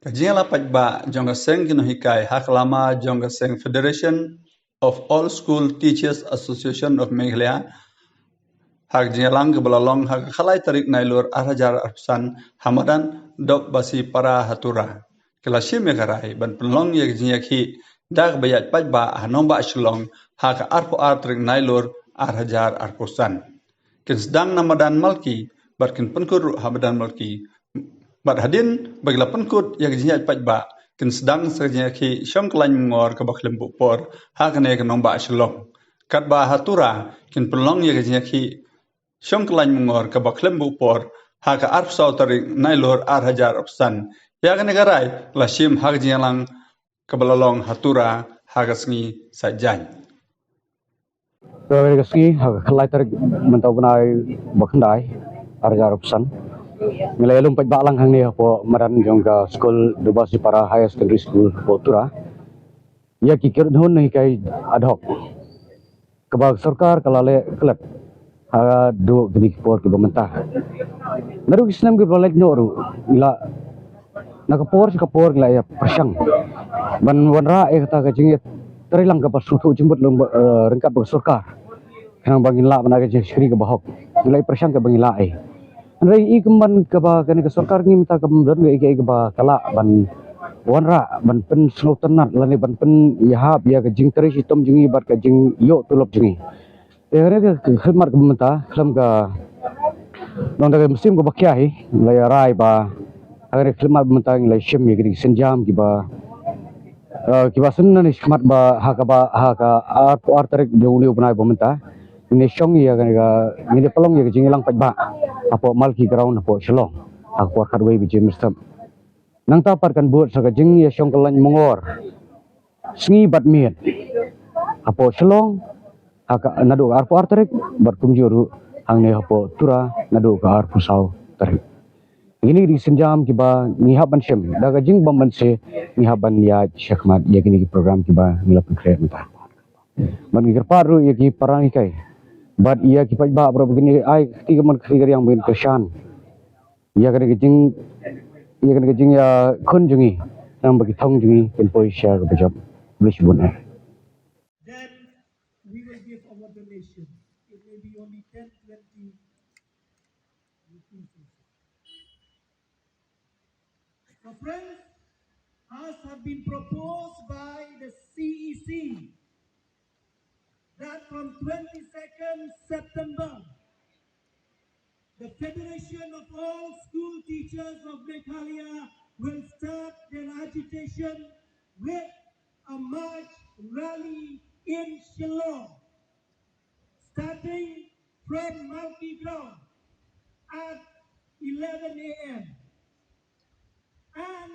Kajingala pajba jongaseng nonghikai hak lama jongaseng Federation of All School Teachers Association of Meghalaya hak jingalang kebelalong hak khalai tarik nailur arhajar arpusan hamadan dok basi para hatura. Kelasi megarai ban pynlong jingiakhih dak bayat pajba hanomba Shillong hak arpu tarik nailur arhajar arpusan. Kin sedang namadan malki barkin penkur hamadan malki Bat hadin bagla penkut yak jinyat pajba kin sedang jingiakhih syong kelany mengor ke baklim bupor hak ne ke nomba Shillong. Kat ba hatura kin pynlong yak jingiakhih syong kelany mengor ke baklim bupor hak arp saw tarik nailur arhajar apsan. Yak negarai lasim hak jingalang kebelalong hatura hak sengi sajany. Dari keski kelai tarik mentau benai bakandai arjar pesan. Nilai lum paj balang hang ni po maran jong ka school dubasi para higher secondary school po tura. Ya kikir dhun ni kai ad hoc. Kebag sarkar kalale kelat ha do gini por ke pemerintah. Naru Islam ke balai nyoru ila nakapor si kapor ngila ya persang. Ban wanra kata ka jingit terilang ka pasutu jembut rengkap ke sarkar. Kanang bangin la mana ka jingri ke bahok. Nilai persang ke bangin la Rai I kemban kaba kani ke sarkar ngi minta kemban ke kaba kala ban wanra ban pen slow tenat lani ban pen yahap ya ke jing teri sitom jingi bat ke jing yo tulop jingi. Tehre ke khidmat ke minta khlam ka nong da musim ko bakyahi lai rai ba agar khidmat minta ngi lai shim ye ke senjam ki ba sunna ni khidmat ba haka ar tarik deuli upnai ba minta ini syong ya kan ini pelong ya jingilang pajba apo malki ground apo Shillong aku akar wei biji mistam nang tapar kan buat saka jing ya syong kelany mengor sngi bat miet apo Shillong aka nadu arpo artarik berkumjuru hang ne apo tura nadu ka arpo saw tarik ini di senjam kiba ngihaban syem daga jing bamban se ngihaban ya syakmat ya kini program kiba ngilap kre mentah man paru ya ki parang ikai But ia kipat ba berapa begini ai tiga man figure yang main kesan. Ia kena kejing ya kun jungi yang bagi thong jungi ken poi share ke job blish bun. Then we will give our donation. It may be only 10, 20 rupees. So friends, as have been proposed by the CEC that from 22nd September, the Federation of All School Teachers of Meghalaya will start their agitation with a march rally in Shillong, starting from Malki Ground at 11 a.m. And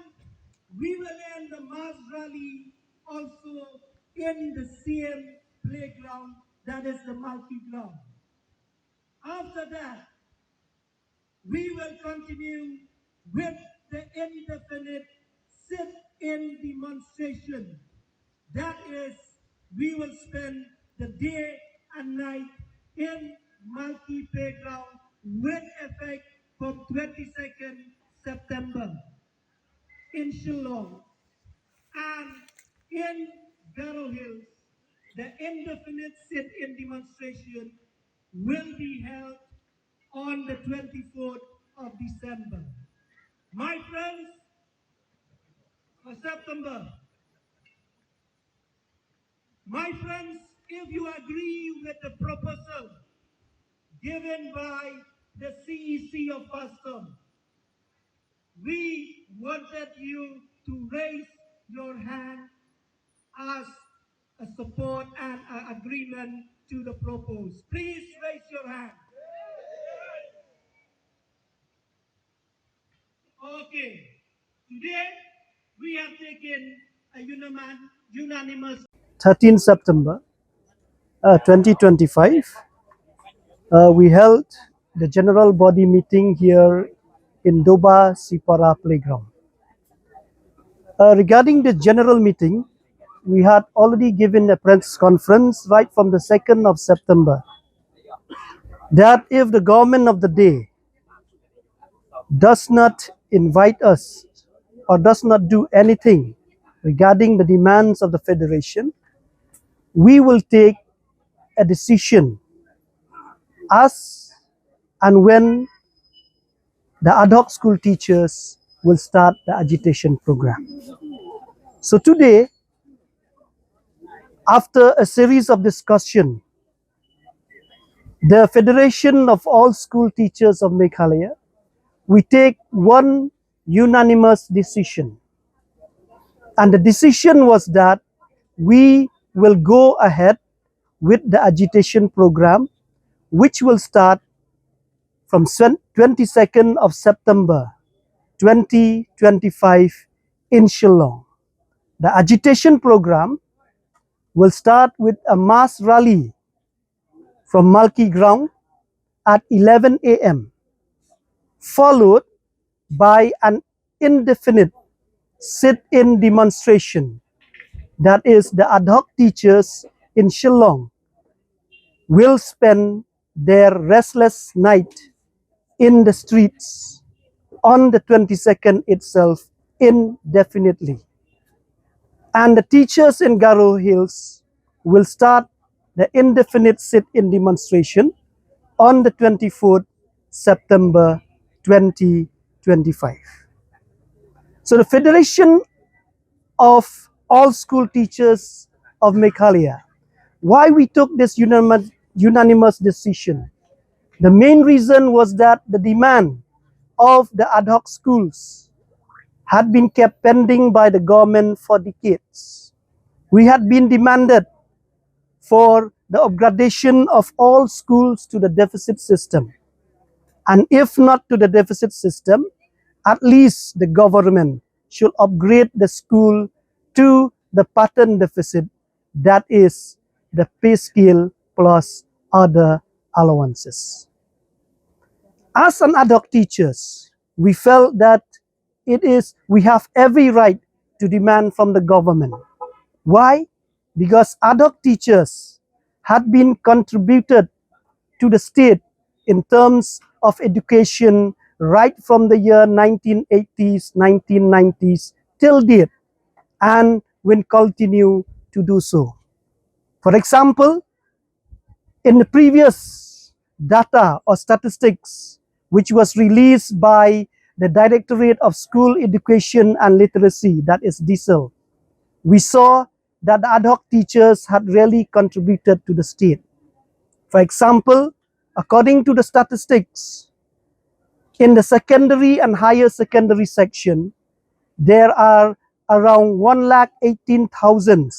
we will end the mass rally also in the same playground, that is the Malki Ground. After that, we will continue with the indefinite sit-in demonstration. That is, we will spend the day and night in Malki Playground with effect from 22nd September in Shillong, and in Garrow Hills, the indefinite sit-in demonstration will be held on the 24th of December. My friends, September. My friends, if you agree with the proposal given by the CEC of FASTOM, we wanted you to raise your hand as a support and an agreement to the proposal. Please raise your hand. Okay. Today, we have taken a unanimous 13 September 2025. We held the general body meeting here in Doba Sipara Playground. Regarding the general meeting, we had already given a press conference right from the 2nd of September that if the government of the day does not invite us or does not do anything regarding the demands of the Federation, we will take a decision as and when the ad hoc school teachers will start the agitation program. So today, after a series of discussion, the Federation of All School Teachers of Meghalaya, we take one unanimous decision. And the decision was that we will go ahead with the agitation program, which will start from 22nd of September 2025 in Shillong. The agitation program will start with a mass rally from Malki Ground at 11 a.m., followed by an indefinite sit-in demonstration. That is, the ad hoc teachers in Shillong will spend their restless night in the streets on the 22nd itself indefinitely. And the teachers in Garo Hills will start the indefinite sit-in demonstration on the 24th September 2025. So the Federation of All School Teachers of Meghalaya, why we took this unanimous decision? The main reason was that the demand of the ad hoc schools had been kept pending by the government for decades. We had been demanded for the upgradation of all schools to the deficit system. And if not to the deficit system, at least the government should upgrade the school to the pattern deficit, that is the pay scale plus other allowances. As an ad hoc teachers, we felt that we have every right to demand from the government. Why? Because ad hoc teachers had been contributed to the state in terms of education right from the year 1980s, 1990s till date, and will continue to do so. For example, in the previous data or statistics which was released by the Directorate of School Education and Literacy, that is DSEL, we saw that the ad hoc teachers had really contributed to the state. For example, according to the statistics, in the secondary and higher secondary section, there are around 118,000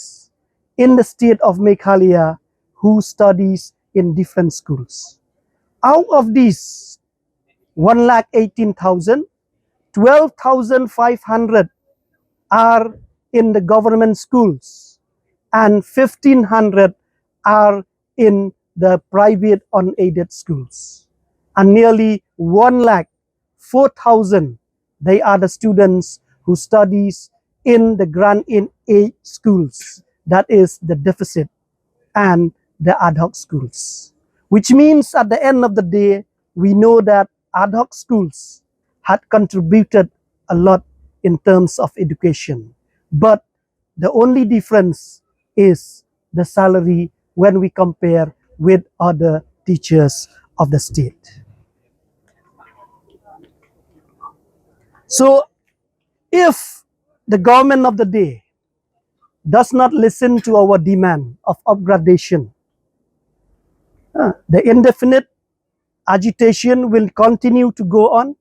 in the state of Meghalaya who studies in different schools. Out of these 118,000, 12,500 are in the government schools and 1,500 are in the private unaided schools. And nearly 104,000, they are the students who studies in the grant in aid schools, that is the deficit, and the ad hoc schools. Which means at the end of the day, we know that ad hoc schools had contributed a lot in terms of education. But the only difference is the salary when we compare with other teachers of the state. So if the government of the day does not listen to our demand of upgradation, the indefinite agitation will continue to go on,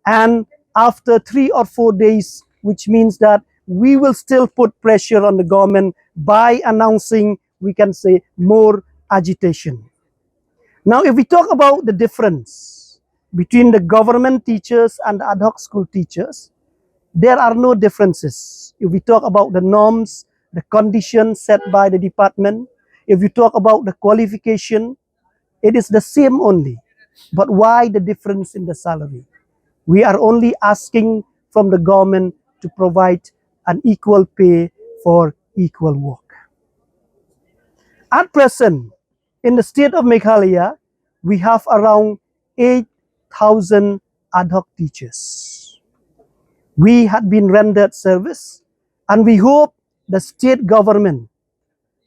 and after 3 or 4 days, which means that we will still put pressure on the government by announcing, we can say, more agitation. Now, if we talk about the difference between the government teachers and the ad hoc school teachers, there are no differences. If we talk about the norms, the conditions set by the department, if we talk about the qualification, it is the same only. But why the difference in the salary? We are only asking from the government to provide an equal pay for equal work. At present, in the state of Meghalaya, we have around 8,000 ad hoc teachers. We had been rendered service, and we hope the state government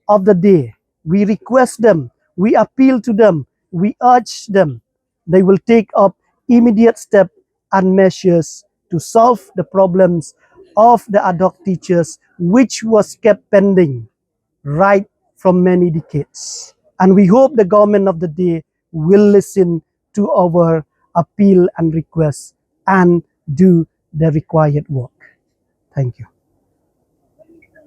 of the day, we request them, we appeal to them, we urge them, they will take up immediate steps and measures to solve the problems of the ad hoc teachers, which was kept pending right from many decades. And we hope the government of the day will listen to our appeal and request and do the required work. Thank you.